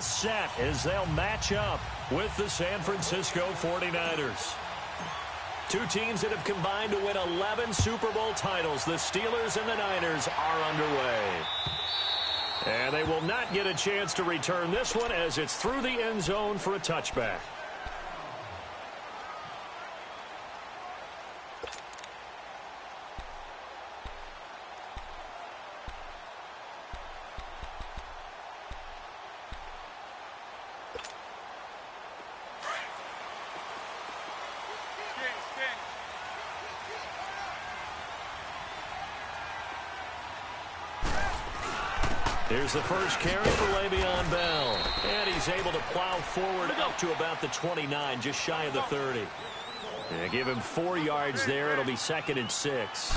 set as they'll match up with the San Francisco 49ers. Two teams that have combined to win 11 Super Bowl titles. The Steelers and the Niners are underway. And they will not get a chance to return this one as it's through the end zone for a touchback. Here's the first carry for Le'Veon Bell. And he's able to plow forward up to about the 29, just shy of the 30. And give him 4 yards there. It'll be 2nd and 6.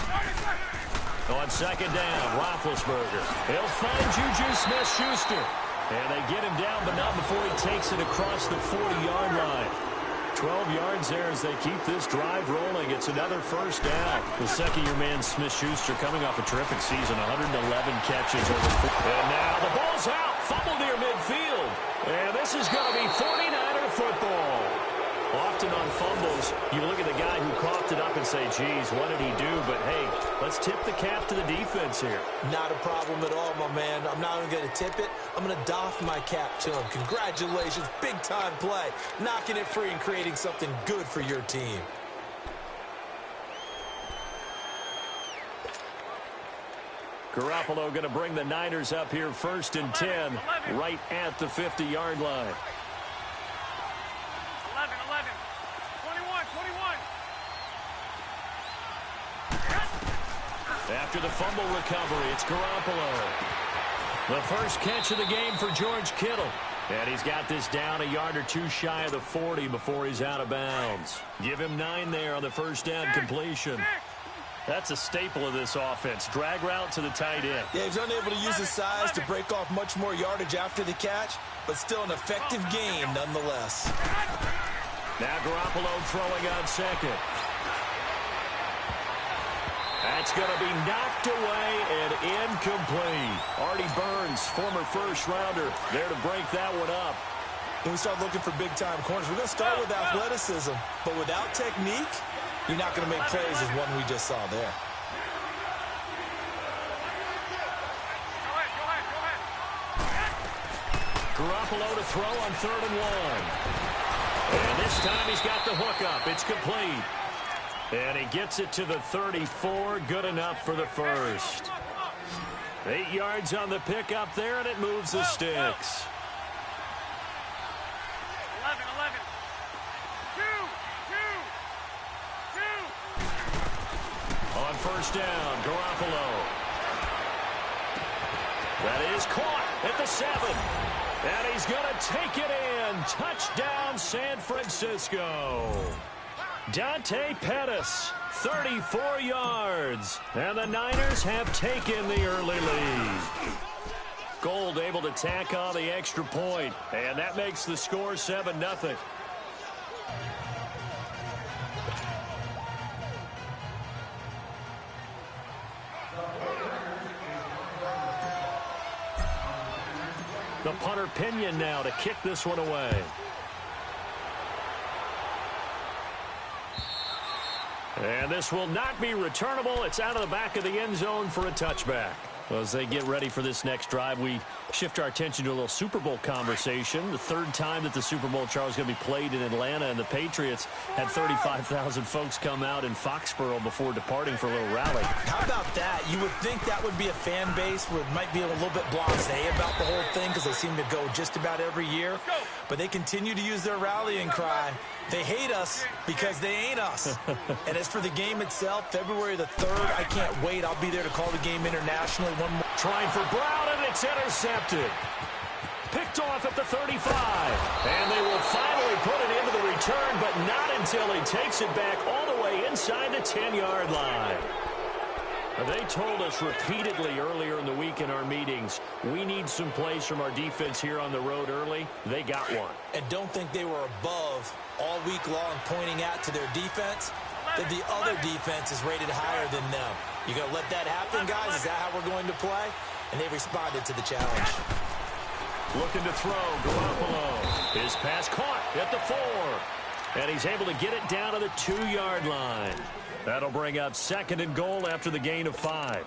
On second down, Roethlisberger. He'll find Juju Smith-Schuster. And they get him down, but not before he takes it across the 40-yard line. 12 yards there as they keep this drive rolling. It's another first down. The second-year man, Smith-Schuster, coming off a terrific season, 111 catches over 4. And now the ball's out. Fumble near midfield. And this is going to be 49er football. Often on fumbles, you look at the guy who coughed it up and say, geez, what did he do? But, hey, let's tip the cap to the defense here. Not a problem at all, my man. I'm not even going to tip it. I'm going to doff my cap to him. Congratulations. Big-time play. Knocking it free and creating something good for your team. Garoppolo going to bring the Niners up here 1st and 10, right at the 50-yard line. 11, 21. After the fumble recovery, it's Garoppolo. The first catch of the game for George Kittle. And he's got this down a yard or two shy of the 40 before he's out of bounds. Give him 9 there on the first down completion. That's a staple of this offense. Drag route to the tight end. Yeah, he's unable to use his size to break off much more yardage after the catch, but still an effective game nonetheless. Now Garoppolo throwing on second. That's going to be knocked away and incomplete. Artie Burns, former first-rounder, there to break that one up. When we start looking for big-time corners, we're going to start with athleticism, but without technique, you're not going to make plays as one we just saw there. Garoppolo to throw on 3rd and 1. And this time he's got the hook up. It's complete. And he gets it to the 34. Good enough for the first. 8 yards on the pickup there, and it moves the sticks. 11. 2. On first down, Garoppolo. That is caught at the 7. And he's going to take it in. Touchdown, San Francisco. Dante Pettis, 34 yards. And the Niners have taken the early lead. Gold able to tack on the extra point. And that makes the score 7-0. The punter Pinion now to kick this one away. And this will not be returnable. It's out of the back of the end zone for a touchback. Well, as they get ready for this next drive, we shift our attention to a little Super Bowl conversation. The 3rd time that the Super Bowl, Charles, is going to be played in Atlanta, and the Patriots had 35,000 folks come out in Foxborough before departing for a little rally. How about that? You would think that would be a fan base where it might be a little bit blasé about the whole thing because they seem to go just about every year. But they continue to use their rallying cry. They hate us because they ain't us. And as for the game itself, February the 3rd, I can't wait. I'll be there to call the game internationally. One more. Trying for Brown, and it's intercepted. Picked off at the 35. And they will finally put it into the return, but not until he takes it back all the way inside the 10-yard line. They told us repeatedly earlier in the week in our meetings, we need some plays from our defense here on the road early. They got one. And don't think they were above all week long pointing out to their defense that the other defense is rated higher than them. You going to let that happen, guys? Is that how we're going to play? And they responded to the challenge. Looking to throw, Garoppolo. His pass caught at the 4. And he's able to get it down to the 2-yard line. That'll bring up 2nd and goal after the gain of 5.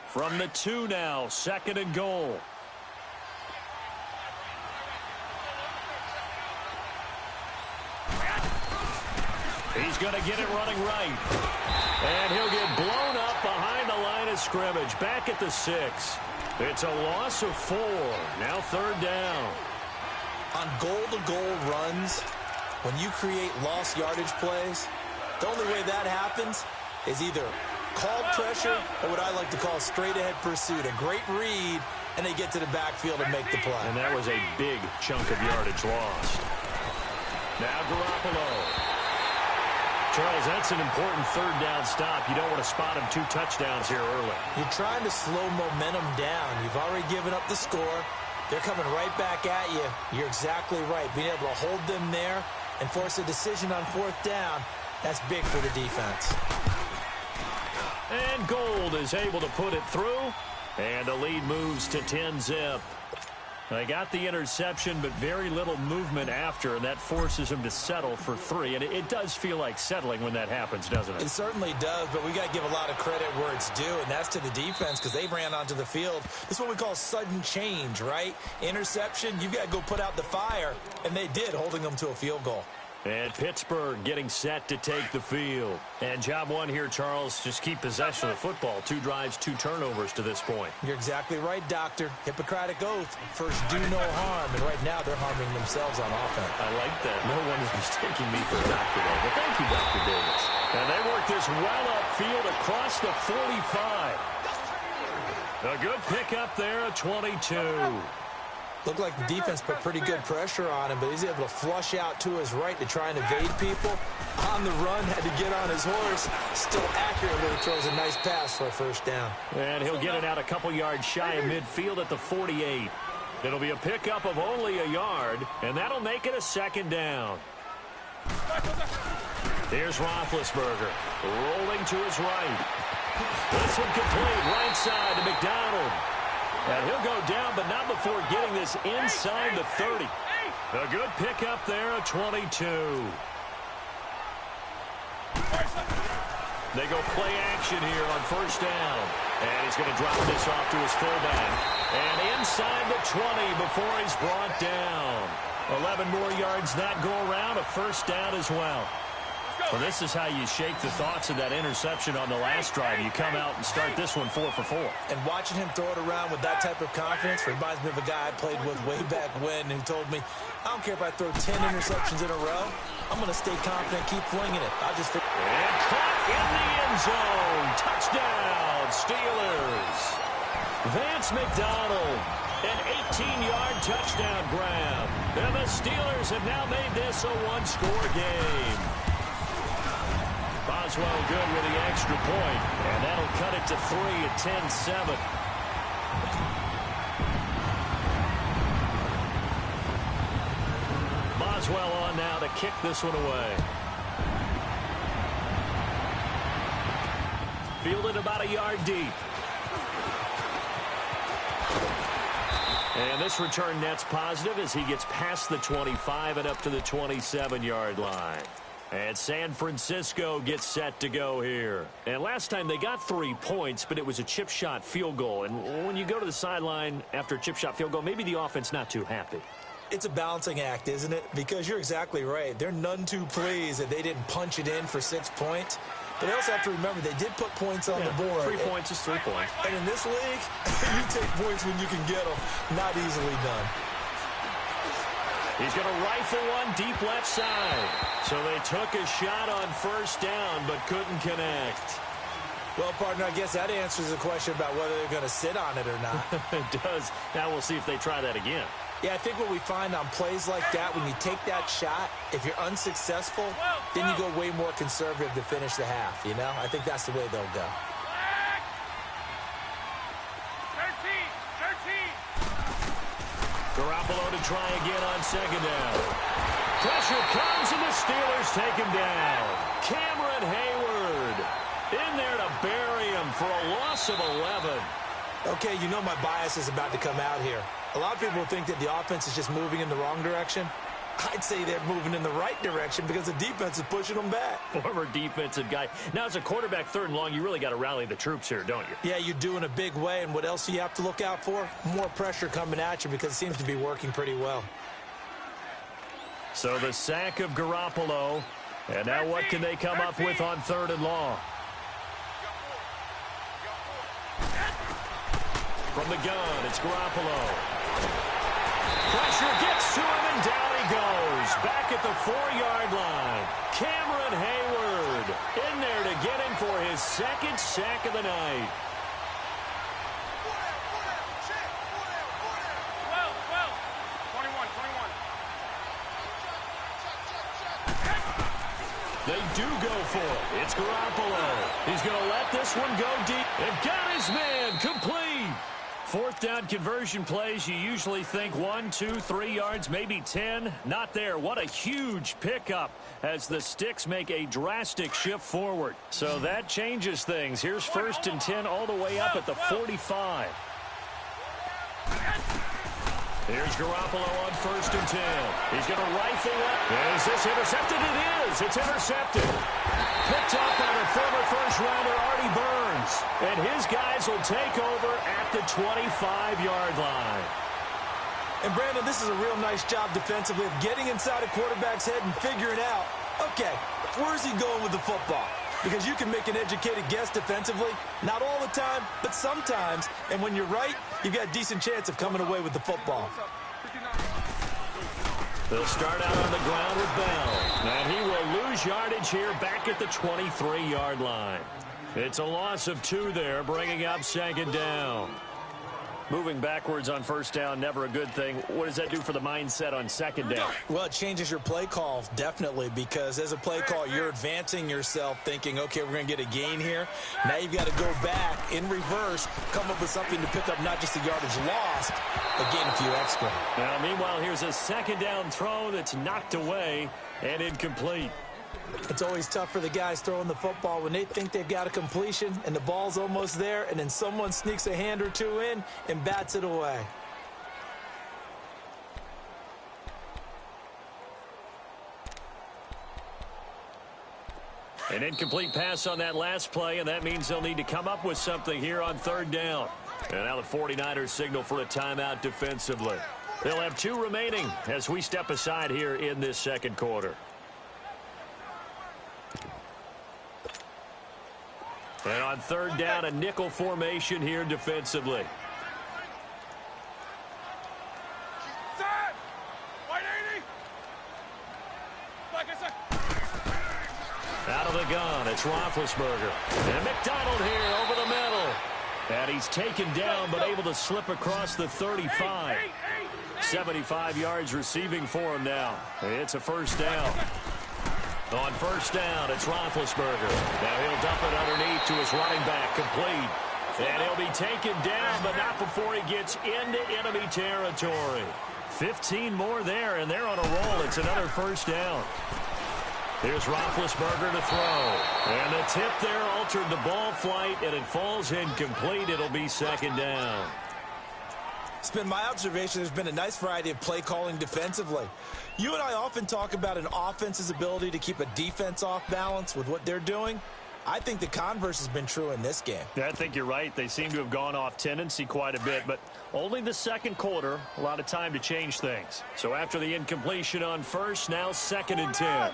From the 2 now, 2nd and goal. He's going to get it running right. And he'll get blown up behind the line of scrimmage. Back at the 6. It's a loss of 4. Now 3rd down. On goal-to-goal runs, when you create lost yardage plays, the only way that happens is either called pressure or what I like to call straight-ahead pursuit. A great read, and they get to the backfield and make the play. And that was a big chunk of yardage lost. Now Garoppolo. Charles, that's an important 3rd down stop. You don't want to spot him 2 touchdowns here early. You're trying to slow momentum down. You've already given up the score. They're coming right back at you. You're exactly right. Being able to hold them there and force a decision on 4th down, that's big for the defense. And Gold is able to put it through. And the lead moves to 10-zip. They got the interception, but very little movement after, and that forces him to settle for 3. And it does feel like settling when that happens, doesn't it? It certainly does, but we got to give a lot of credit where it's due, and that's to the defense because they ran onto the field. This is what we call sudden change, right? Interception, you've got to go put out the fire, and they did, holding them to a field goal. And Pittsburgh getting set to take the field. And job 1 here, Charles, just keep possession of the football. 2 drives, 2 turnovers to this point. You're exactly right, Doctor. Hippocratic oath. First, do no harm. And right now, they're harming themselves on offense. I like that. No one is mistaking me for a doctor, though. But thank you, Dr. Davis. And they work this well upfield across the 45. A good pickup there at 22. Looked like the defense put pretty good pressure on him, but he's able to flush out to his right to try and evade people. On the run, had to get on his horse. Still accurately throws a nice pass for a 1st down. And he'll get it out a couple yards shy of midfield at the 48. It'll be a pickup of only a yard, and that'll make it a 2nd down. Here's Roethlisberger, rolling to his right. This one complete, right side to McDonald. And he'll go down, but not before getting this inside the 30. A good pickup there at 22. They go play action here on 1st down. And he's going to drop this off to his fullback. And inside the 20 before he's brought down. 11 more yards that go around, a 1st down as well. Well, this is how you shake the thoughts of that interception on the last drive. You come out and start this one 4 for 4. And watching him throw it around with that type of confidence reminds me of a guy I played with way back when who told me, I don't care if I throw 10 interceptions in a row. I'm going to stay confident, keep flinging it. And caught in the end zone. Touchdown, Steelers. Vance McDonald, an 18-yard touchdown grab. And the Steelers have now made this a 1-score game. Boswell good with the extra point, and that'll cut it to 3 at 10-7. Boswell on now to kick this one away. Fielded about a yard deep. And this return net's positive as he gets past the 25 and up to the 27-yard line. And San Francisco gets set to go here. And last time they got 3 points, but it was a chip shot field goal. And when you go to the sideline after a chip shot field goal, maybe the offense not too happy. It's a balancing act, isn't it? Because you're exactly right. They're none too pleased that they didn't punch it in for 6 points. But they also have to remember they did put points on the board. 3 points is 3 points. And in this league, you take points when you can get them. Not easily done. He's going to rifle one deep left side. So they took a shot on 1st down, but couldn't connect. Well, partner, I guess that answers the question about whether they're going to sit on it or not. It does. Now we'll see if they try that again. Yeah, I think what we find on plays like that, when you take that shot, if you're unsuccessful, then you go way more conservative to finish the half, you know? I think that's the way they'll go. 13. Garoppolo to try again on 2nd down. Pressure comes, and the Steelers take him down. Cameron Hayward in there to bury him for a loss of 11. Okay, you know my bias is about to come out here. A lot of people think that the offense is just moving in the wrong direction. I'd say they're moving in the right direction because the defense is pushing them back. Former defensive guy. Now, as a quarterback, 3rd and long, you really got to rally the troops here, don't you? Yeah, you do in a big way, and what else do you have to look out for? More pressure coming at you because it seems to be working pretty well. So the sack of Garoppolo, and now what can they come up with on 3rd and long? From the gun, it's Garoppolo. Pressure gets to him, and down he goes. Back at the 4-yard line. Cameron Hayward in there to get him for his 2nd sack of the night. 21. They do go for it. It's Garoppolo. He's going to let this one go deep. And got his man complete. 4th down conversion plays, you usually think 1, 2, 3 yards, maybe 10. Not there. What a huge pickup as the Sticks make a drastic shift forward. So that changes things. Here's 1st and 10 all the way up at the 45. Here's Garoppolo on 1st and 10. He's going to rifle it. Is this intercepted? It is. It's intercepted. Picked up by the former first-rounder Artie Burns. And his guys will take over at the 25-yard line. And, Brandon, this is a real nice job defensively of getting inside a quarterback's head and figuring out, okay, where's he going with the football? Because you can make an educated guess defensively. Not all the time, but sometimes. And when you're right, you've got a decent chance of coming away with the football. They'll start out on the ground with Bell. And he will lose yardage here back at the 23-yard line. It's a loss of 2 there, bringing up 2nd down. Moving backwards on 1st down, never a good thing. What does that do for the mindset on 2nd down? Well, it changes your play call, definitely, because as a play call, you're advancing yourself thinking, okay, we're going to get a gain here. Now you've got to go back in reverse, come up with something to pick up not just the yardage lost, but gain a few extra. Now, meanwhile, here's a 2nd down throw that's knocked away and incomplete. It's always tough for the guys throwing the football when they think they've got a completion and the ball's almost there, and then someone sneaks a hand or two in and bats it away. An incomplete pass on that last play, and that means they'll need to come up with something here on 3rd down. And now the 49ers signal for a timeout defensively. They'll have 2 remaining as we step aside here in this 2nd quarter. And on 3rd down, a nickel formation here defensively. Set! White 80! Out of the gun, it's Roethlisberger. And McDonald here over the middle. And he's taken down, but able to slip across the 35. 75 yards receiving for him now. It's a 1st down. On 1st down, it's Roethlisberger. Now he'll dump it underneath to his running back, complete. And he'll be taken down, but not before he gets into enemy territory. 15 more there, and they're on a roll. It's another 1st down. Here's Roethlisberger to throw. And the tip there altered the ball flight, and it falls incomplete. It'll be 2nd down. It's been my observation there's been a nice variety of play calling defensively. You and I often talk about an offense's ability to keep a defense off balance with what they're doing. I think the converse has been true in this game. Yeah, I think you're right. They seem to have gone off tendency quite a bit, but only the 2nd quarter, a lot of time to change things. So after the incompletion on 1st, now 2nd and 10.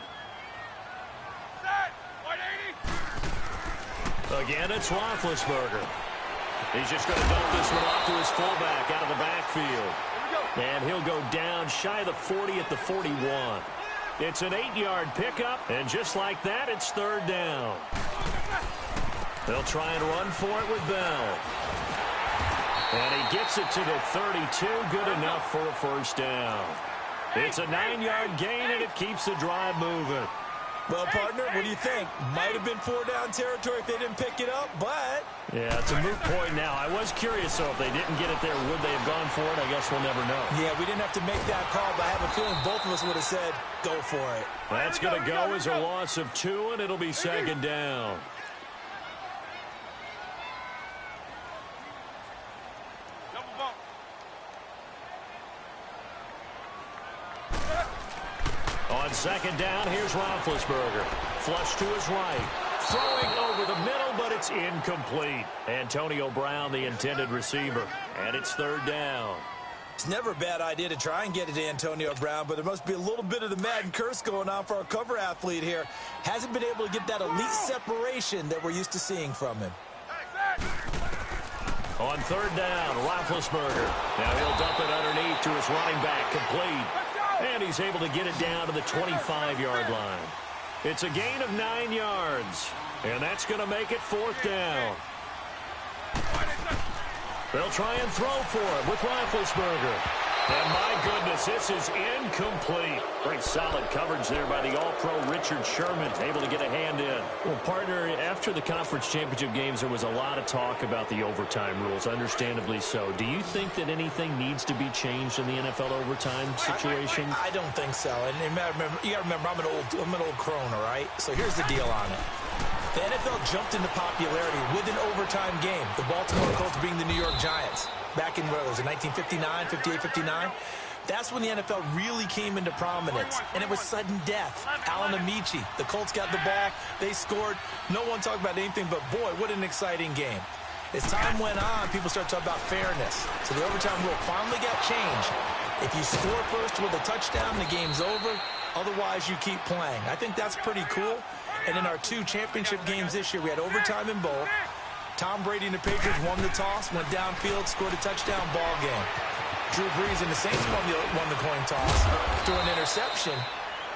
Again, it's Roethlisberger. He's just going to dump this one off to his fullback out of the backfield. And he'll go down shy of the 40 at the 41. It's an 8-yard pickup, and just like that, it's 3rd down. They'll try and run for it with Bell. And he gets it to the 32, good enough for a 1st down. It's a 9-yard gain, and it keeps the drive moving. Well, partner, what do you think? Might have been 4-down territory if they didn't pick it up, but... Yeah, it's a moot point now. I was curious, though, if they didn't get it there, would they have gone for it? I guess we'll never know. Yeah, we didn't have to make that call, but I have a feeling both of us would have said, go for it. That's going to go as a loss of 2, and it'll be 2nd down. On second down, here's Roethlisberger. Flush to his right. Throwing over the middle, but it's incomplete. Antonio Brown, the intended receiver. And it's third down. It's never a bad idea to try and get it to Antonio Brown, but there must be a little bit of the Madden curse going on for our cover athlete here. Hasn't been able to get that elite separation that we're used to seeing from him. On third down, Roethlisberger. Now he'll dump it underneath to his running back, complete. And he's able to get it down to the 25-yard line. It's a gain of 9 yards, and that's going to make it fourth down. They'll try and throw for it with Roethlisberger. And my goodness, this is incomplete. Great solid coverage there by the All-Pro Richard Sherman, able to get a hand in. Well, partner, after the conference championship games, there was a lot of talk about the overtime rules, understandably so. Do you think that anything needs to be changed in the NFL overtime situation? I don't think so. And you got to remember, I'm an old crone, all right? So here's the deal on it. The NFL jumped into popularity with an overtime game, the Baltimore Colts being the New York Giants. Back in, what was it, 1959, 58, 59? That's when the NFL really came into prominence, and it was sudden death. Alan Amici, the Colts got the ball, they scored. No one talked about anything but, boy, what an exciting game. As time went on, people started talking about fairness. So the overtime rule finally got changed. If you score first with a touchdown, the game's over. Otherwise, you keep playing. I think that's pretty cool. And in our 2 championship games this year, we had overtime in both. Tom Brady and the Patriots won the toss, went downfield, scored a touchdown, ball game. Drew Brees and the Saints won the coin toss. Through an interception,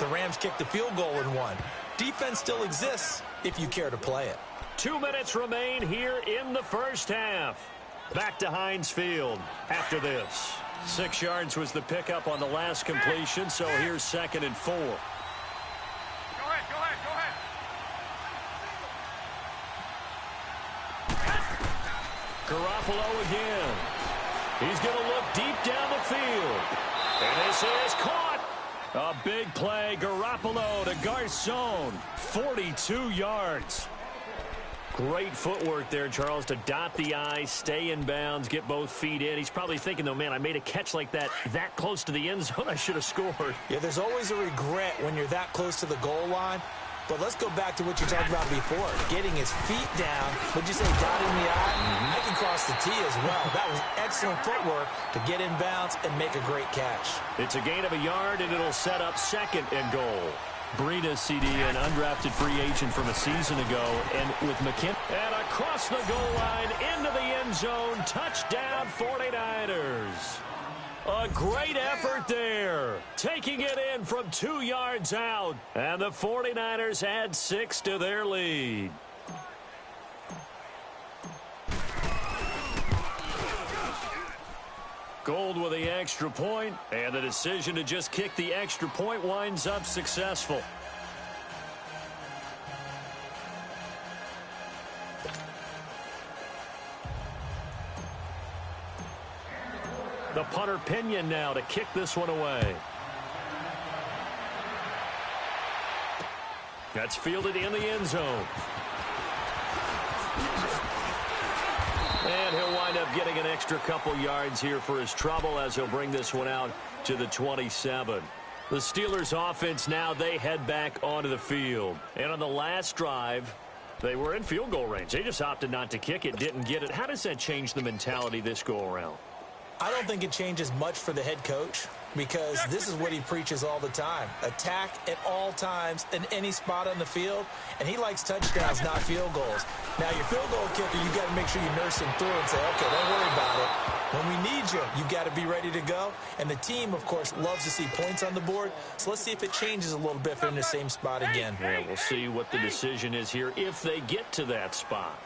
the Rams kicked the field goal and won. Defense still exists if you care to play it. 2 minutes remain here in the first half. Back to Heinz Field after this. 6 yards was the pickup on the last completion, so here's 2nd and 4. Garoppolo again. He's going to look deep down the field. And this is caught. A big play. Garoppolo to Garcon. 42 yards. Great footwork there, Charles, to dot the I, stay in bounds, get both feet in. He's probably thinking, though, man, I made a catch like that close to the end zone. I should have scored. Yeah, there's always a regret when you're that close to the goal line. But let's go back to what you talked about before. Getting his feet down. Would you say dotting the I? I can cross the T as well. That was excellent footwork to get in bounds and make a great catch. It's a gain of a yard, and it'll set up 2nd and goal. Breida, CD, an undrafted free agent from a season ago. And with McKinnon. And across the goal line, into the end zone. Touchdown, 49ers. A great effort there. Taking it in from 2 yards out. And the 49ers add 6 to their lead. Gold with the extra point, and the decision to just kick the extra point winds up successful. The punter Pinion now to kick this one away. That's fielded in the end zone. And he'll wind up getting an extra couple yards here for his trouble as he'll bring this one out to the 27. The Steelers offense now, they head back onto the field. And on the last drive, they were in field goal range. They just opted not to kick it, didn't get it. How does that change the mentality this go around? I don't think it changes much for the head coach because this is what he preaches all the time. Attack at all times in any spot on the field, and he likes touchdowns, not field goals. Now, your field goal kicker, you got to make sure you nurse him through and say, okay, don't worry about it. When we need you, you got to be ready to go. And the team, of course, loves to see points on the board. So let's see if it changes a little bit if they're in the same spot again. Yeah, we'll see what the decision is here if they get to that spot.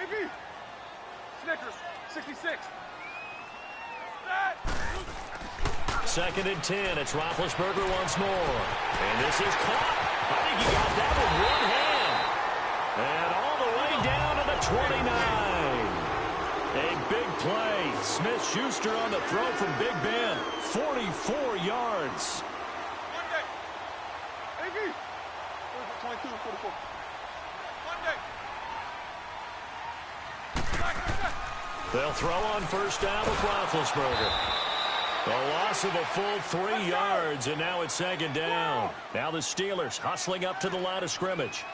AB, Snickers, 66. 2nd and 10. It's Roethlisberger once more. And this is caught. I think he got that with one hand. And all the way down to the 29. A big play. Smith-Schuster on the throw from Big Ben. 44 yards. AB, 22 and 44. They'll throw on first down with Roethlisberger. A loss of a full 3 yards, and now it's second down. Now the Steelers hustling up to the line of scrimmage.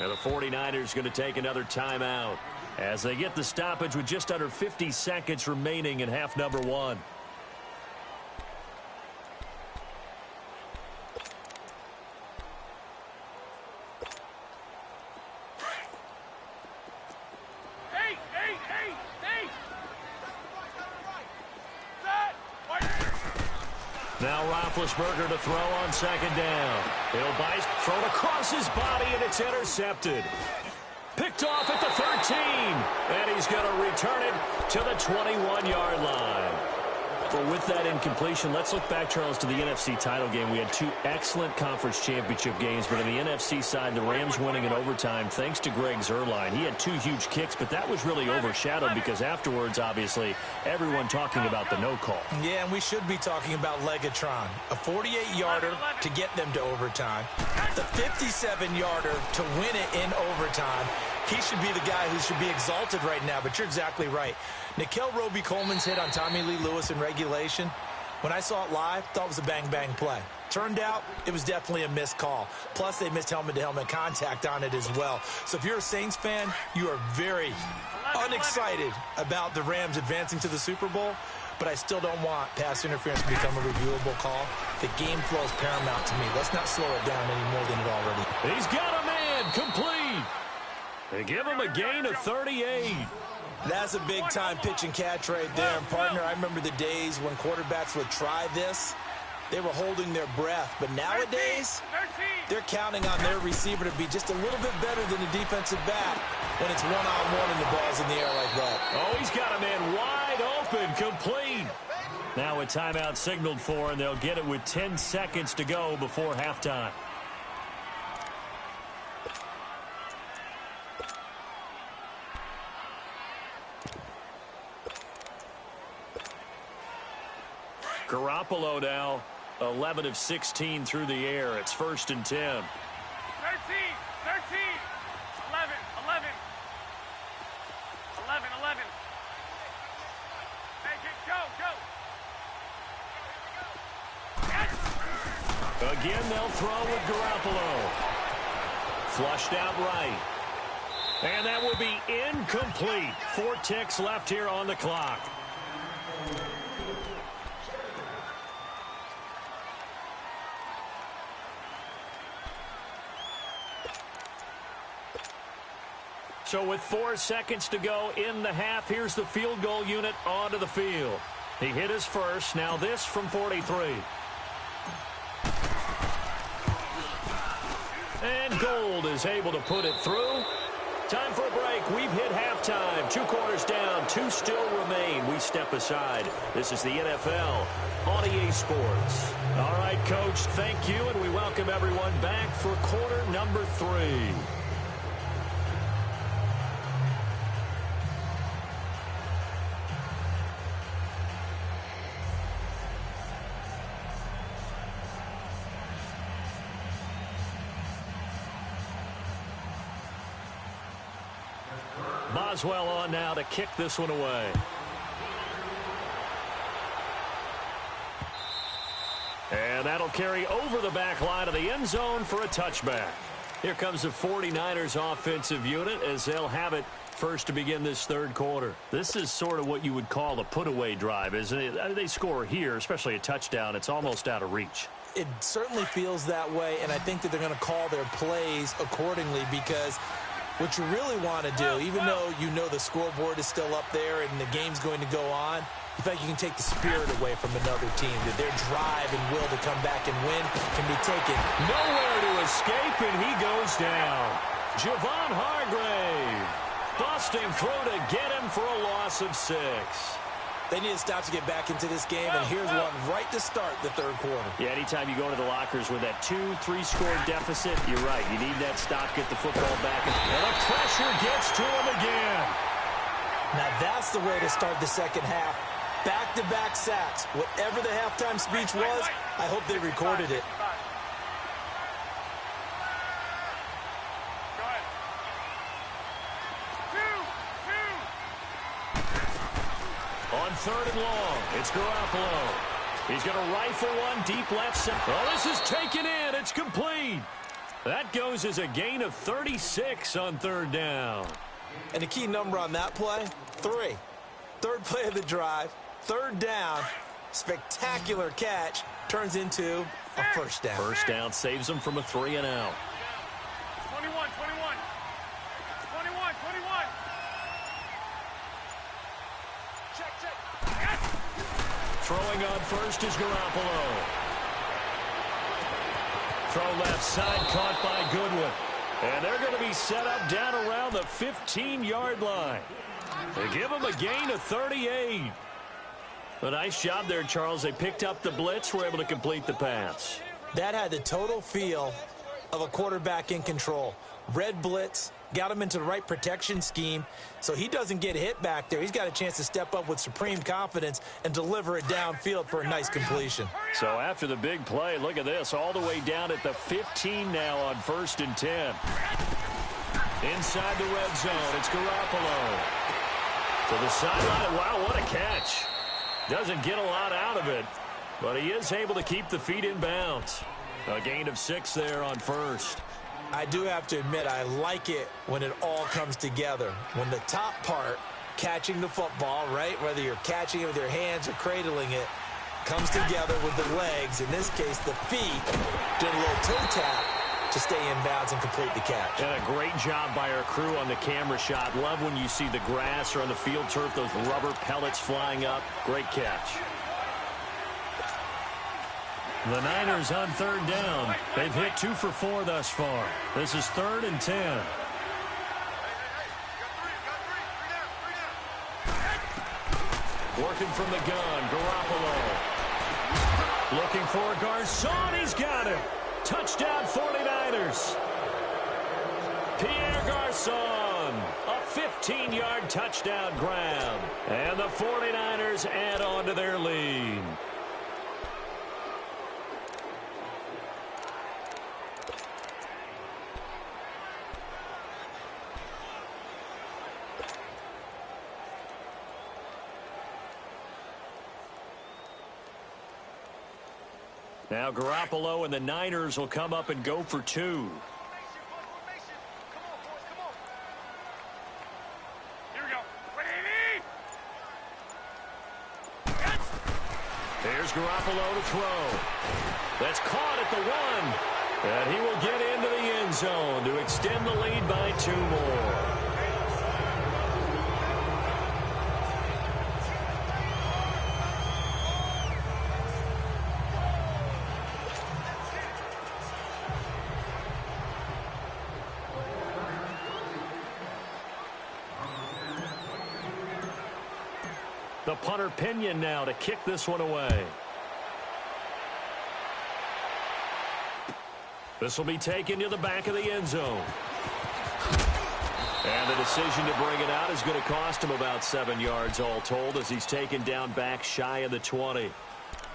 And the 49ers going to take another timeout as they get the stoppage with just under 50 seconds remaining in half number 1. Now Roethlisberger to throw on second down. He'll bite, throw it across his body, and it's intercepted. Picked off at the 13, and he's going to return it to the 21-yard line. Well, with that incompletion, let's look back, Charles, to the NFC title game. We had 2 excellent conference championship games, but on the NFC side, the Rams winning in overtime thanks to Greg Zuerlein. He had 2 huge kicks, but that was really overshadowed because afterwards, obviously, everyone talking about the no call. Yeah, and we should be talking about Legatron. A 48-yarder to get them to overtime. The 57-yarder to win it in overtime. He should be the guy who should be exalted right now, but you're exactly right. Nickel Roby-Coleman's hit on Tommy Lee Lewis in regulation, when I saw it live, thought it was a bang-bang play. Turned out, it was definitely a missed call. Plus, they missed helmet-to-helmet contact on it as well. So if you're a Saints fan, you are very unexcited about the Rams advancing to the Super Bowl, but I still don't want pass interference to become a reviewable call. The game flow is paramount to me. Let's not slow it down any more than it already. He's got a man complete. They give him a gain of 38. That's a big-time pitch and catch right there. And, partner, I remember the days when quarterbacks would try this. They were holding their breath. But nowadays, they're counting on their receiver to be just a little bit better than the defensive back when it's one-on-one and the ball's in the air like that. Oh, he's got a man wide open, complete. Now a timeout signaled for, and they'll get it with 10 seconds to go before halftime. Garoppolo now 11 of 16 through the air. It's 1st and 10. 13, 11, 11. 11. Make it go. Again, they'll throw with Garoppolo. Flushed out right. And that will be incomplete. 4 ticks left here on the clock. So with 4 seconds to go in the half, here's the field goal unit onto the field. He hit his first. Now this from 43. And Gold is able to put it through. Time for a break. We've hit halftime. 2 quarters down. 2 still remain. We step aside. This is the NFL on EA Sports. All right, Coach, thank you, and we welcome everyone back for quarter number 3. Boswell on now to kick this one away. And that'll carry over the back line of the end zone for a touchback. Here comes the 49ers offensive unit as they'll have it first to begin this 3rd quarter. This is sort of what you would call a put-away drive, isn't it? They score here, especially a touchdown. It's almost out of reach. It certainly feels that way, and I think that they're going to call their plays accordingly because what you really want to do, even though you know the scoreboard is still up there and the game's going to go on, you think you can take the spirit away from another team, that their drive and will to come back and win can be taken. Nowhere to escape, and he goes down. Javon Hargrave busting through to get him for a loss of 6. They need to stop to get back into this game, and here's one right to start the 3rd quarter. Yeah, anytime you go into the lockers with that 2-3 score deficit, you're right. You need that stop, get the football back, and the pressure gets to him again. Now that's the way to start the 2nd half. Back-to-back sacks. Whatever the halftime speech was, I hope they recorded it. Go ahead. On 3rd and long, it's Garoppolo. He's going to rifle one deep left center. Oh, this is taken in. It's complete. That goes as a gain of 36 on 3rd down. And the key number on that play, 3. 3rd play of the drive, 3rd down, spectacular catch, turns into a 1st down. 1st down saves him from a 3 and out. 21. Check. Throwing on 1st is Garoppolo. Throw left side, caught by Goodwin. And they're going to be set up down around the 15-yard line. They give them a gain of 38. A nice job there, Charles. They picked up the blitz, were able to complete the pass. That had the total feel of a quarterback in control. Red blitz, got him into the right protection scheme, so he doesn't get hit back there. He's got a chance to step up with supreme confidence and deliver it downfield for a nice completion. So after the big play, look at this, all the way down at the 15 now on 1st and 10. Inside the red zone, it's Garoppolo. To the sideline. Wow, what a catch. Doesn't get a lot out of it, but he is able to keep the feet in bounds. A gain of 6 there on 1st. I do have to admit, I like it when it all comes together. When the top part, catching the football, right, whether you're catching it with your hands or cradling it, comes together with the legs, in this case the feet, doing a little toe tap to stay in bounds and complete the catch. And a great job by our crew on the camera shot. Love when you see the grass or on the field turf, those rubber pellets flying up. Great catch. The Niners on 3rd down. They've hit 2 for 4 thus far. This is 3rd and 10. Working from the gun, Garoppolo. Looking for Garcon. He's got it. Touchdown 49ers. Pierre Garcon. A 15-yard touchdown grab. And the 49ers add on to their lead. Now Garoppolo and the Niners will come up and go for 2. Here we go. There's Garoppolo to throw. That's caught at the 1. And he will get into the end zone to extend the lead by 2 more. The punter Pinion now to kick this one away. This will be taken to the back of the end zone. And the decision to bring it out is going to cost him about 7 yards all told as he's taken down back shy of the 20.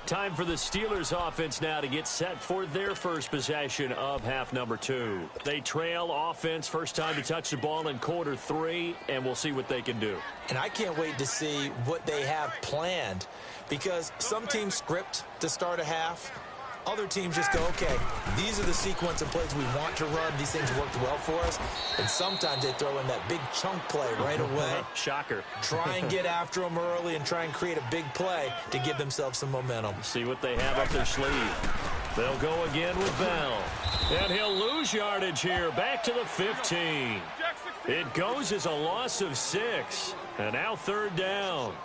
Time for the Steelers offense now to get set for their first possession of half number 2. They trail offense, first time to touch the ball in quarter 3, and we'll see what they can do. And I can't wait to see what they have planned, because some teams script to start a half. Other teams just go, okay, these are the sequence of plays we want to run. These things worked well for us. And sometimes they throw in that big chunk play right away. Shocker. Try and get after them early and try and create a big play to give themselves some momentum. See what they have up their sleeve. They'll go again with Bell. And he'll lose yardage here, back to the 15. It goes as a loss of 6. And now 3rd down.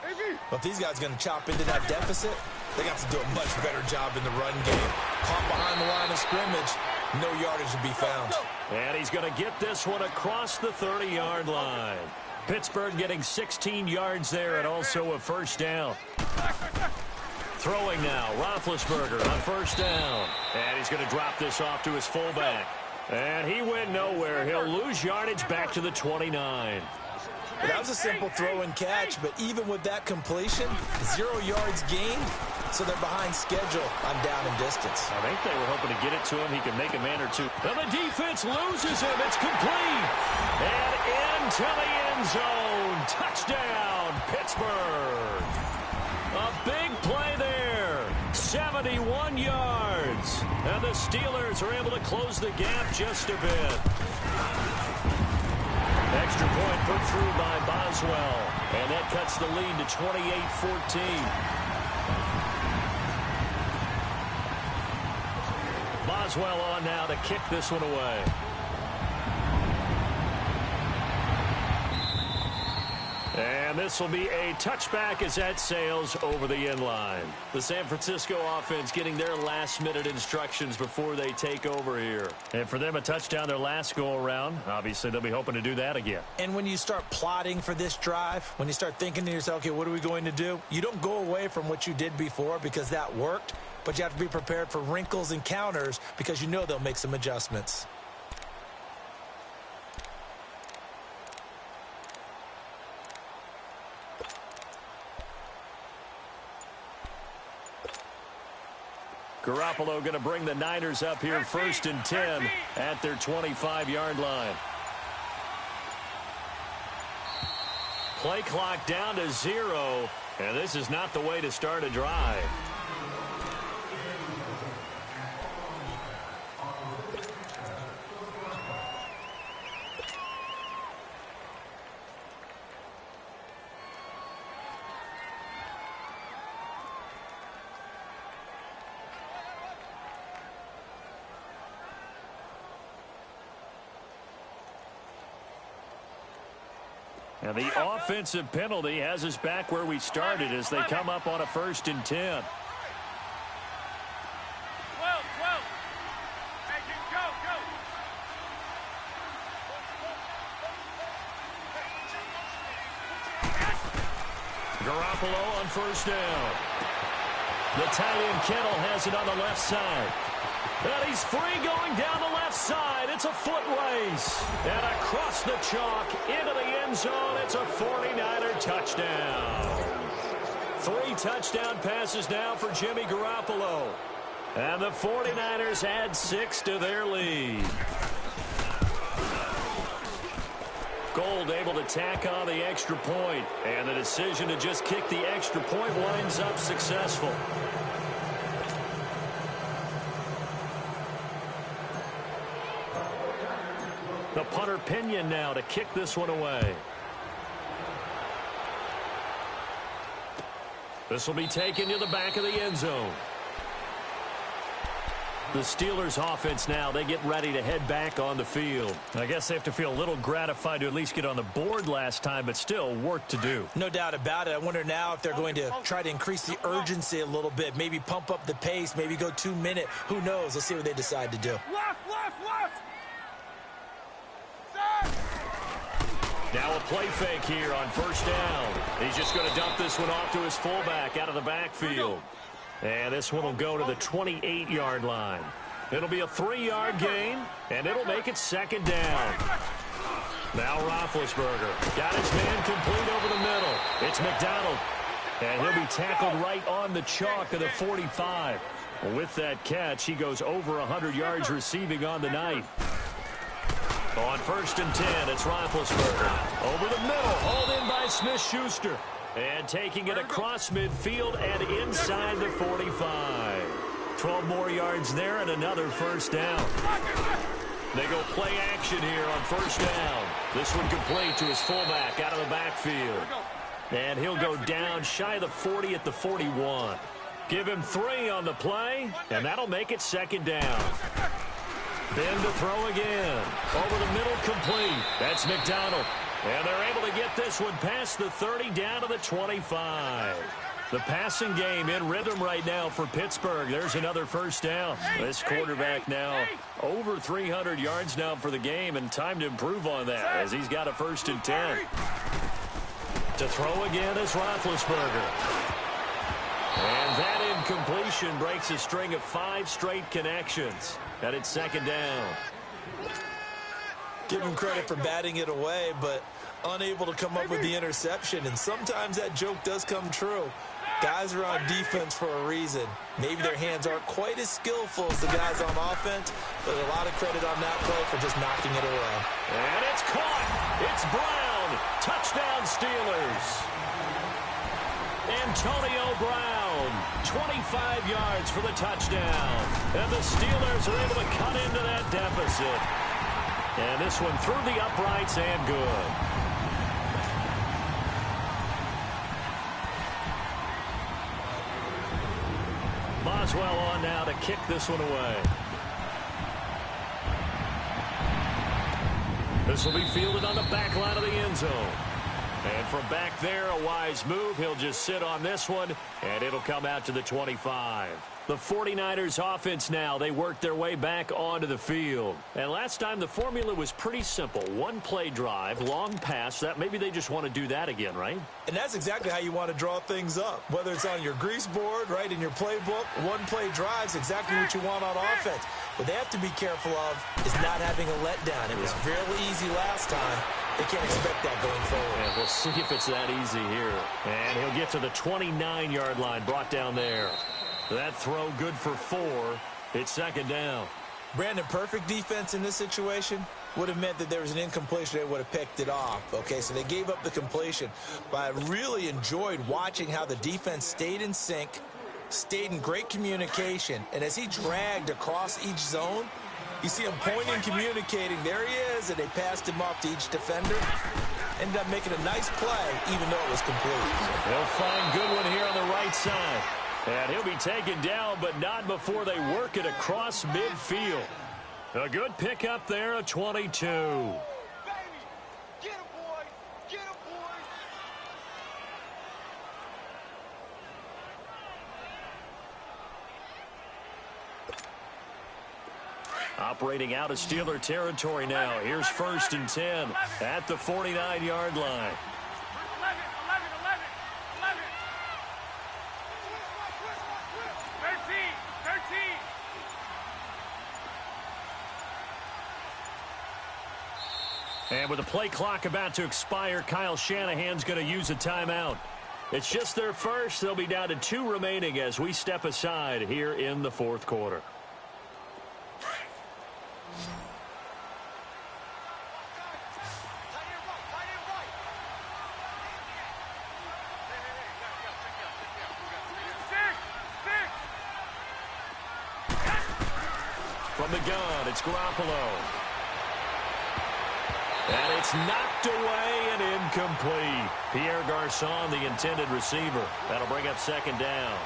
But if these guys are going to chop into that deficit, they got to do a much better job in the run game. Caught behind the line of scrimmage, no yardage to be found. And he's going to get this one across the 30-yard line. Pittsburgh getting 16 yards there and also a 1st down. Throwing now, Roethlisberger on 1st down. And he's going to drop this off to his fullback. And he went nowhere. He'll lose yardage back to the 29. Well, that was a simple throw and catch, but even with that completion, 0 yards gained, so they're behind schedule on down and distance. I think they were hoping to get it to him. He can make a man or two. And the defense loses him. It's complete. And into the end zone. Touchdown, Pittsburgh. A big play there. 71 yards. And the Steelers are able to close the gap just a bit. Extra point put through by Boswell. And that cuts the lead to 28-14. Boswell on now to kick this one away. And this will be a touchback as that sails over the end line. The San Francisco offense getting their last-minute instructions before they take over here. And for them, a touchdown their last go-around. Obviously, they'll be hoping to do that again. And when you start plotting for this drive, when you start thinking to yourself, okay, what are we going to do? You don't go away from what you did before because that worked, but you have to be prepared for wrinkles and counters because you know they'll make some adjustments. Garoppolo going to bring the Niners up here 1st and 10 at their 25-yard line. Play clock down to 0, and this is not the way to start a drive. And the offensive penalty has us back where we started as they come up on a 1st and 10. 12. Hey, go. Garoppolo on 1st down. The tight end Kittle has it on the left side. And he's free going down the left side. It's a foot race. And across the chalk into the end zone. It's a 49er touchdown. 3 touchdown passes now for Jimmy Garoppolo. And the 49ers add 6 to their lead. Gold able to tack on the extra point. And the decision to just kick the extra point winds up successful. The punter Pinion now to kick this one away. This will be taken to the back of the end zone. The Steelers offense now, they get ready to head back on the field. I guess they have to feel a little gratified to at least get on the board last time, but still work to do. No doubt about it. I wonder now if they're going to try to increase the urgency a little bit, maybe pump up the pace, maybe go 2-minute. Who knows? Let's see what they decide to do. Left. Now a play fake here on 1st down. He's just going to dump this one off to his fullback out of the backfield. And this one will go to the 28-yard line. It'll be a 3-yard gain, and it'll make it 2nd down. Now Roethlisberger got his man complete over the middle. It's McDonald, and he'll be tackled right on the chalk of the 45. With that catch, he goes over 100 yards receiving on the night. On 1st and 10, it's Roethlisberger. Over the middle, hauled in by Smith-Schuster. And taking it across midfield and inside the 45. 12 more yards there and another 1st down. They go play action here on 1st down. This one complete to his fullback out of the backfield. And he'll go down shy of the 40 at the 41. Give him 3 on the play, and that'll make it 2nd down. Then to throw again. Over the middle, complete. That's McDonald. And they're able to get this one past the 30 down to the 25. The passing game in rhythm right now for Pittsburgh. There's another 1st down. This quarterback now over 300 yards now for the game, and time to improve on that as he's got a 1st and 10. To throw again is Roethlisberger. And that incompletion breaks a string of 5 straight connections. And it's 2nd down. Give him credit for batting it away, but unable to come up with the interception. And sometimes that joke does come true. Guys are on defense for a reason. Maybe their hands aren't quite as skillful as the guys on offense, but a lot of credit on that play for just knocking it away. And it's caught. It's Brown. Touchdown, Steelers. Antonio Brown, 25 yards for the touchdown. And the Steelers are able to cut into that deficit. And this one through the uprights and good. Boswell on now to kick this one away. This will be fielded on the back line of the end zone. And from back there, a wise move. He'll just sit on this one, and it'll come out to the 25. The 49ers offense now, they work their way back onto the field. And last time, the formula was pretty simple. One play drive, long pass. That maybe they just want to do that again, right? And that's exactly how you want to draw things up. Whether it's on your grease board, right, in your playbook, one play drive's exactly what you want on offense. What they have to be careful of is not having a letdown. It was fairly easy last time. They can't expect that going forward. And we'll see if it's that easy here. And he'll get to the 29-yard line, brought down there. That throw good for 4. It's second down. Brandon, perfect defense in this situation would have meant that there was an incompletion. They would have picked it off. Okay, so they gave up the completion. But I really enjoyed watching how the defense stayed in sync, stayed in great communication. And as he dragged across each zone, you see him pointing, communicating. There he is, and they passed him off to each defender. Ended up making a nice play, even though it was complete. They'll find Goodwin here on the right side. And he'll be taken down, but not before they work it across midfield. A good pickup there, a 22. Operating out of Steeler territory now. Here's 1st and 10 at the 49-yard line. 13. And with the play clock about to expire, Kyle Shanahan's going to use a timeout. It's just their first. They'll be down to 2 remaining as we step aside here in the 4th quarter. From the gun, it's Garoppolo. And it's knocked away and incomplete. Pierre Garçon, the intended receiver. That'll bring up 2nd down.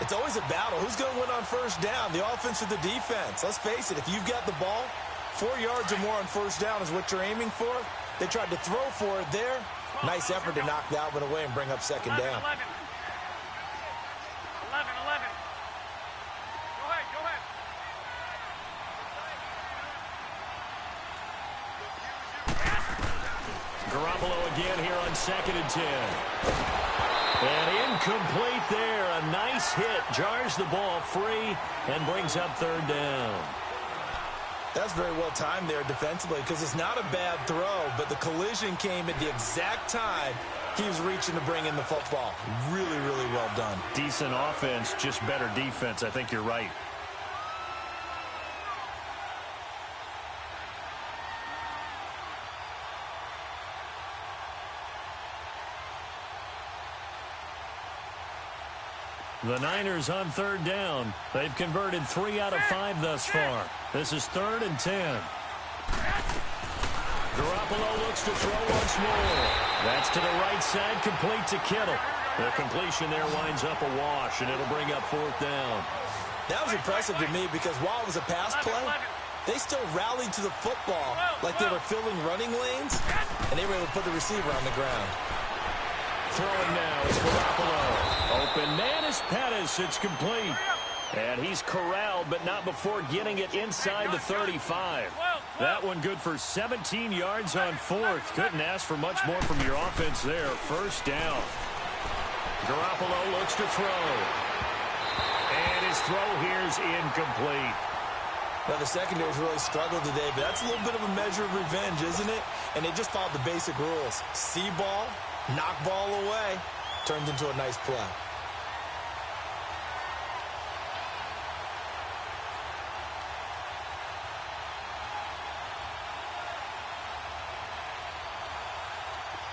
It's always a battle. Who's going to win on 1st down, the offense or the defense? Let's face it, if you've got the ball, 4 yards or more on 1st down is what you're aiming for. They tried to throw for it there. Nice effort to knock that one away and bring up 2nd down. 11. Go ahead. Garoppolo again here on 2nd and 10. And incomplete there. A nice hit. Jars the ball free and brings up 3rd down. That's very well timed there defensively because it's not a bad throw, but the collision came at the exact time he was reaching to bring in the football. Really, really well done. Decent offense, just better defense. I think you're right. The Niners on 3rd down. They've converted 3 out of 5 thus far. This is 3rd and 10. Garoppolo looks to throw once more. That's to the right side, complete to Kittle. The completion there winds up a wash, and it'll bring up 4th down. That was impressive to me because while it was a pass play, they still rallied to the football like they were filling running lanes, and they were able to put the receiver on the ground. Throwing now is Garoppolo. Open man is Pettis. It's complete. And he's corralled, but not before getting it inside the 35. That one good for 17 yards on 4th. Couldn't ask for much more from your offense there. 1st down. Garoppolo looks to throw. And his throw here is incomplete. Now, the secondary's really struggled today, but that's a little bit of a measure of revenge, isn't it? And they just followed the basic rules. See ball, knock ball away, turned into a nice play.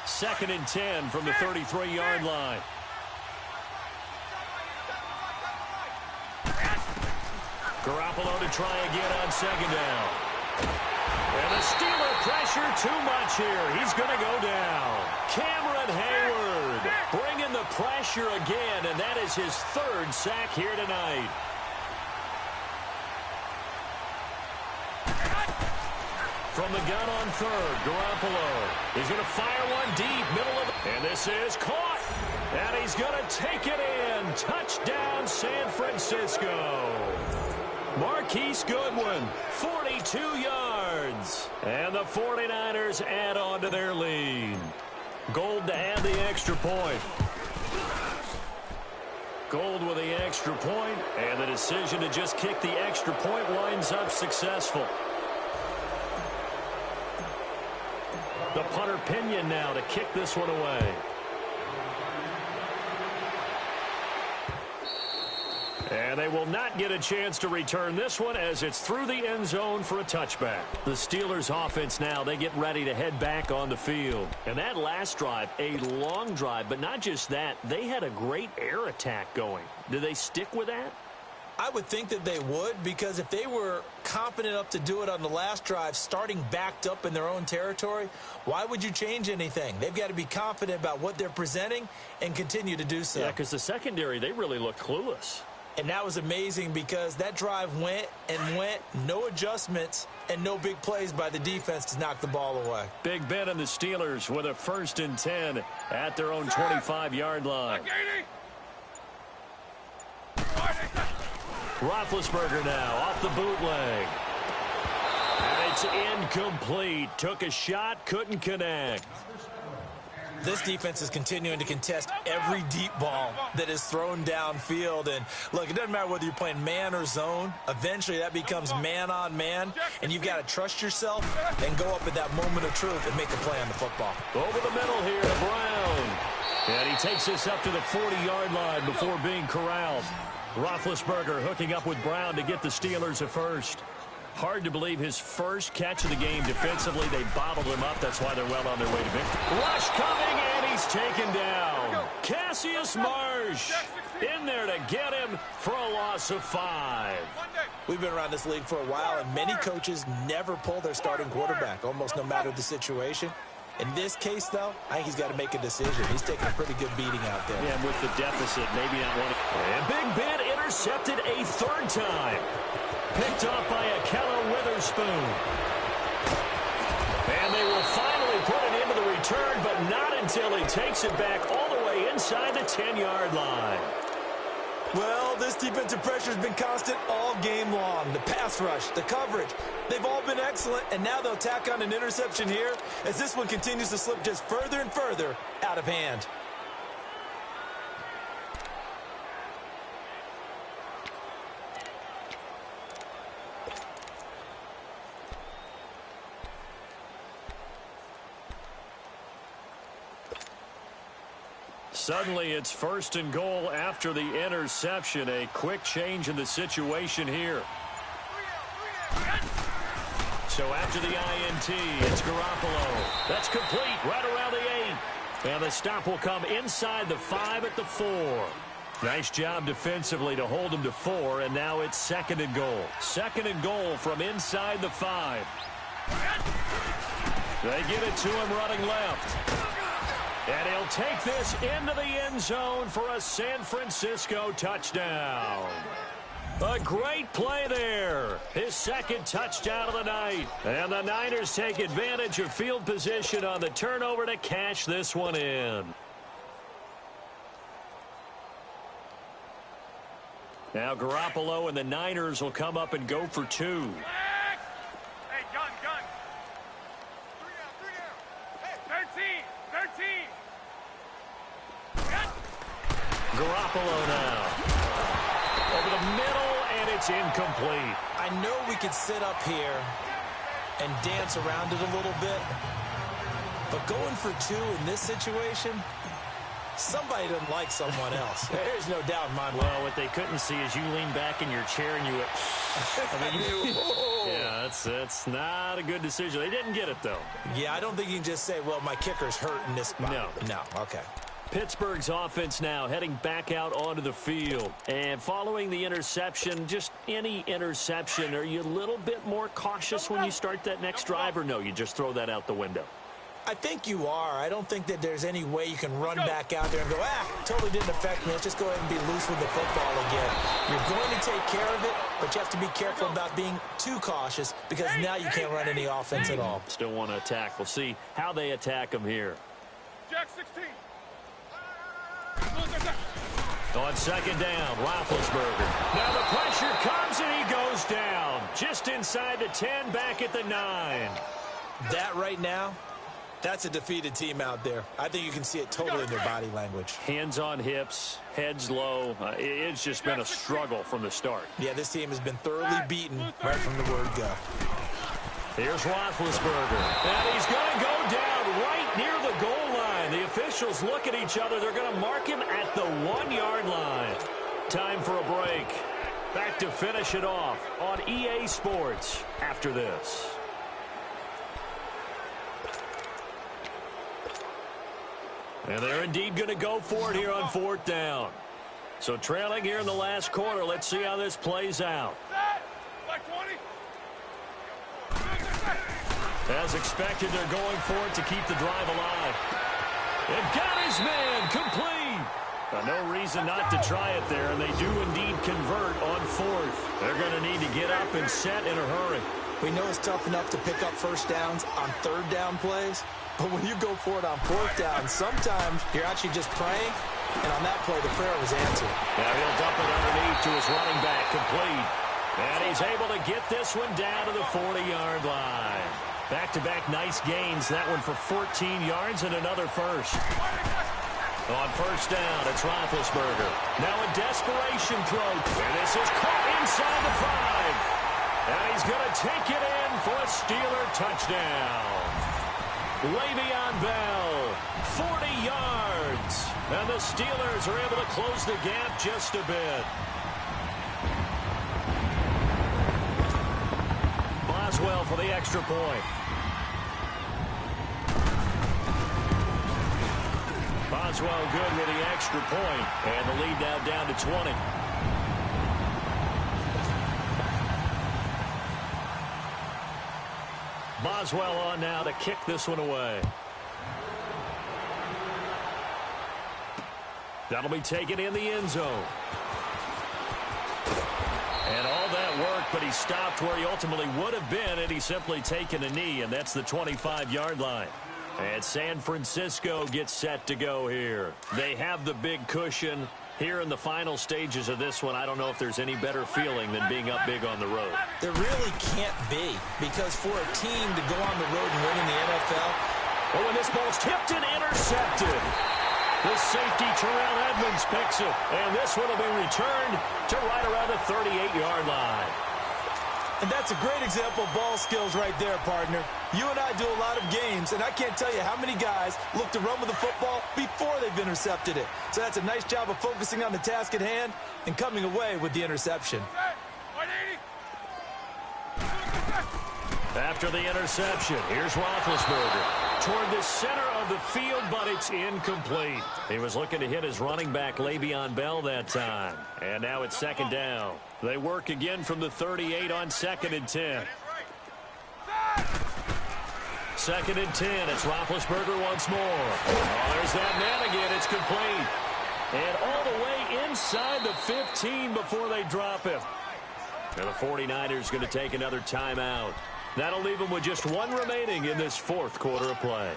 Second and 10 from the 33-yard line. Garoppolo to try again on second down. And the Steeler pressure too much here. He's going to go down. Cameron Hayward bringing the pressure again, and that is his third sack here tonight. From the gun on third, Garoppolo. He's going to fire one deep, middle of the... And this is caught. And he's going to take it in. Touchdown, San Francisco. Marquise Goodwin, 42 yards. And the 49ers add on to their lead. Gold to add the extra point. Gold with the extra point, and the decision to just kick the extra point winds up successful. The punter Pinion now to kick this one away. And they will not get a chance to return this one as it's through the end zone for a touchback. The Steelers offense now, they get ready to head back on the field. And that last drive, a long drive, but not just that, they had a great air attack going. Do they stick with that? I would think that they would, because if they were confident enough to do it on the last drive, starting backed up in their own territory, why would you change anything? They've got to be confident about what they're presenting and continue to do so. Yeah, because the secondary, they really look clueless. And that was amazing because that drive went and went, no adjustments, and no big plays by the defense to knock the ball away. Big Ben and the Steelers with a 1st and 10 at their own 25-yard line. Roethlisberger now off the bootleg. And it's incomplete. Took a shot, couldn't connect. This defense is continuing to contest every deep ball that is thrown downfield. And, look, it doesn't matter whether you're playing man or zone. Eventually, that becomes man-on-man, and you've got to trust yourself and go up at that moment of truth and make a play on the football. Over the middle here to Brown. And he takes this up to the 40-yard line before being corralled. Roethlisberger hooking up with Brown to get the Steelers a first. Hard to believe his first catch of the game defensively. They bottled him up. That's why they're well on their way to victory. Rush coming, and he's taken down. Cassius Marsh in there to get him for a loss of 5. We've been around this league for a while, and many coaches never pull their starting quarterback, almost no matter the situation. In this case, though, I think he's got to make a decision. He's taking a pretty good beating out there. Yeah, and with the deficit, maybe not one. And Big Ben intercepted a 3rd time. Picked off by Akello Witherspoon. And they will finally put it into the return, but not until he takes it back all the way inside the 10-yard line. Well, this defensive pressure has been constant all game long. The pass rush, the coverage, they've all been excellent, and now they'll tack on an interception here as this one continues to slip just further and further out of hand. Suddenly, it's 1st and goal after the interception. A quick change in the situation here. So after the INT, it's Garoppolo. That's complete right around the 8. And the stop will come inside the 5 at the 4. Nice job defensively to hold him to 4, and now it's 2nd and goal. 2nd and goal from inside the 5. They give it to him running left. And he'll take this into the end zone for a San Francisco touchdown. A great play there. His 2nd touchdown of the night. And the Niners take advantage of field position on the turnover to cash this one in. Now Garoppolo and the Niners will come up and go for 2. Hey, gun. 13. Garoppolo now. Over the middle, and it's incomplete. I know we could sit up here and dance around it a little bit, but going for 2 in this situation, somebody doesn't like someone else. There's no doubt in my mind. Well, what they couldn't see is you lean back in your chair and you went, yeah, that's not a good decision. They didn't get it, though. Yeah, I don't think you can just say, well, my kicker's hurt in this spot. No. Okay. Pittsburgh's offense now heading back out onto the field. And following the interception, just any interception, are you a little bit more cautious when you start that next drive, or no, you just throw that out the window? I think you are. I don't think that there's any way you can run back out there and go, totally didn't affect me. Let's just go ahead and be loose with the football again. You're going to take care of it, but you have to be careful about being too cautious because now you can't run any offense at all. Still want to attack. We'll see how they attack them here. Jack 16. On second down, Roethlisberger. Now the pressure comes and he goes down. Just inside the 10, back at the 9. That right now, that's a defeated team out there. I think you can see it totally in their body language. Hands on hips, heads low. It's just been a struggle from the start. Yeah, this team has been thoroughly beaten right from the word go. Here's Roethlisberger. And he's going to go down right near the goal line. The officials look at each other. They're going to mark him at the 1-yard line. Time for a break. Back to finish it off on EA Sports after this. And they're indeed going to go for it here on 4th down. So trailing here in the last quarter. Let's see how this plays out. As expected, they're going for it to keep the drive alive. And got his man complete. No reason not to try it there, and they do indeed convert on 4th. They're going to need to get up and set in a hurry. We know it's tough enough to pick up first downs on 3rd down plays, but when you go for it on 4th down, sometimes you're actually just praying, and on that play, the prayer was answered. Now he'll dump it underneath to his running back, complete. And he's able to get this one down to the 40-yard line. Back-to-back nice gains, that one for 14 yards and another first. On 1st down, it's Roethlisberger. Now a desperation throw, and this is caught inside the 5. And he's going to take it in for a Steeler touchdown. Le'Veon Bell, 40 yards. And the Steelers are able to close the gap just a bit. Boswell for the extra point. Boswell good with the extra point. And the lead now down to 20. Boswell on now to kick this one away. That'll be taken in the end zone. And all that work, but he stopped where he ultimately would have been had he simply taken a knee, and that's the 25-yard line. And San Francisco gets set to go here. They have the big cushion. Here in the final stages of this one, I don't know if there's any better feeling than being up big on the road. There really can't be, because for a team to go on the road and win in the NFL... Oh, and this ball's tipped and intercepted. The safety, Terrell Edmonds, picks it. And this one will be returned to right around the 38-yard line. And that's a great example of ball skills right there, partner. You and I do a lot of games, and I can't tell you how many guys look to run with the football before they've intercepted it. So that's a nice job of focusing on the task at hand and coming away with the interception. After the interception, here's Roethlisberger toward the center of the field, but it's incomplete. He was looking to hit his running back, Le'Veon Bell, that time. And now it's 2nd down. They work again from the 38 on 2nd and 10. 2nd and 10. It's Roethlisberger once more. Oh, there's that man again. It's complete. And all the way inside the 15 before they drop him. And the 49ers going to take another timeout. That'll leave them with just one remaining in this 4th quarter of play.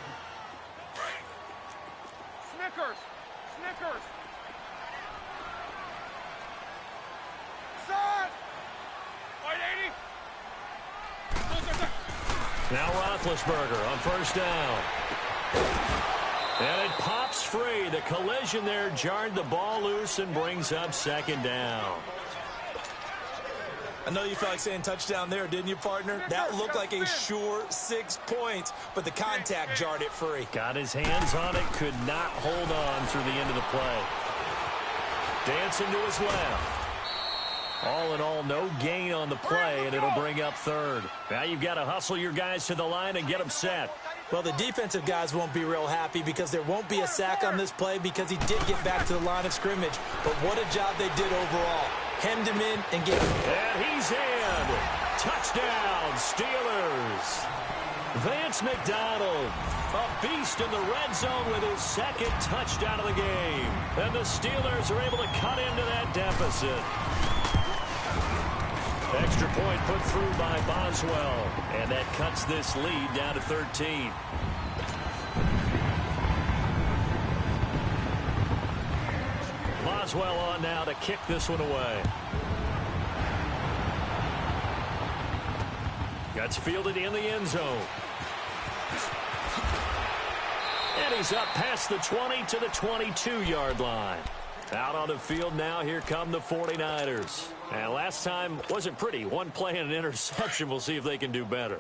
Snickers. Son. White 80. Now Roethlisberger on 1st down. And it pops free. The collision there jarred the ball loose and brings up 2nd down. I know you felt like saying touchdown there, didn't you, partner? That looked like a sure 6 points, but the contact jarred it free. Got his hands on it, could not hold on through the end of the play. Dancing to his left. All in all, no gain on the play, and it'll bring up third. Now you've got to hustle your guys to the line and get them set. Well, the defensive guys won't be real happy because there won't be a sack on this play because he did get back to the line of scrimmage. But what a job they did overall. Hemmed him in and gave him. And he's in. Touchdown, Steelers. Vance McDonald, a beast in the red zone with his second touchdown of the game. And the Steelers are able to cut into that deficit. Extra point put through by Boswell. And that cuts this lead down to 13. Boswell on now to kick this one away. Gets fielded in the end zone. And he's up past the 20 to the 22-yard line. Out on the field now, here come the 49ers. And last time wasn't pretty. One play and an interception. We'll see if they can do better.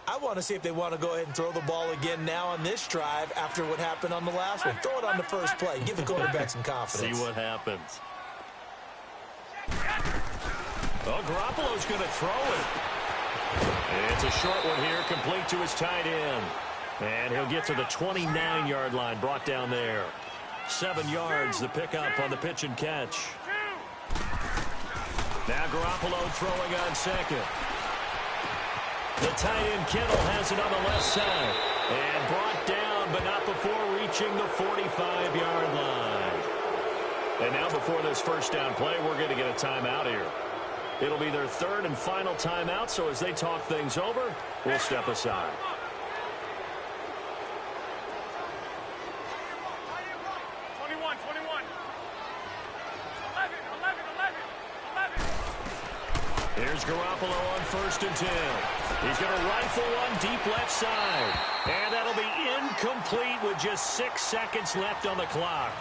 I want to see if they want to go ahead and throw the ball again now on this drive after what happened on the last one. Throw it on the first play. Give the quarterback some confidence. See what happens. Oh, Garoppolo's going to throw it. It's a short one here, complete to his tight end. And he'll get to the 29-yard line, brought down there. 7 yards, the pickup on the pitch and catch. Now Garoppolo throwing on second. The tight end Kittle has it on the left side. And brought down, but not before reaching the 45-yard line. And now before this first down play, we're going to get a timeout here. It'll be their third and final timeout, so as they talk things over, we'll step aside. Here's Garoppolo on 1st and 10. He's going to rifle one deep left side. And that'll be incomplete with just 6 seconds left on the clock.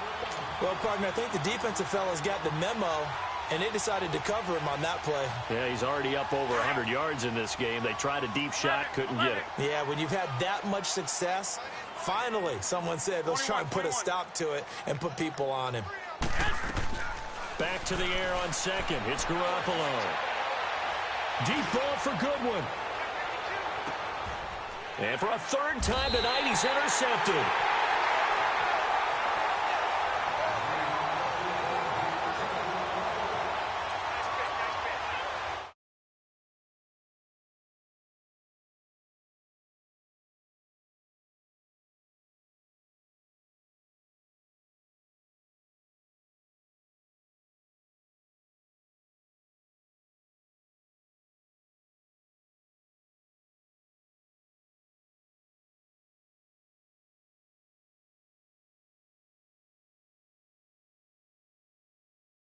Well, partner, I think the defensive fellas got the memo, and they decided to cover him on that play. Yeah, he's already up over 100 yards in this game. They tried a deep shot, couldn't get it. Yeah, when you've had that much success, finally, someone said, let's try and put a stop to it and put people on him. Back to the air on second. It's Garoppolo. Deep ball for Goodwin. And for a third time tonight, he's intercepted.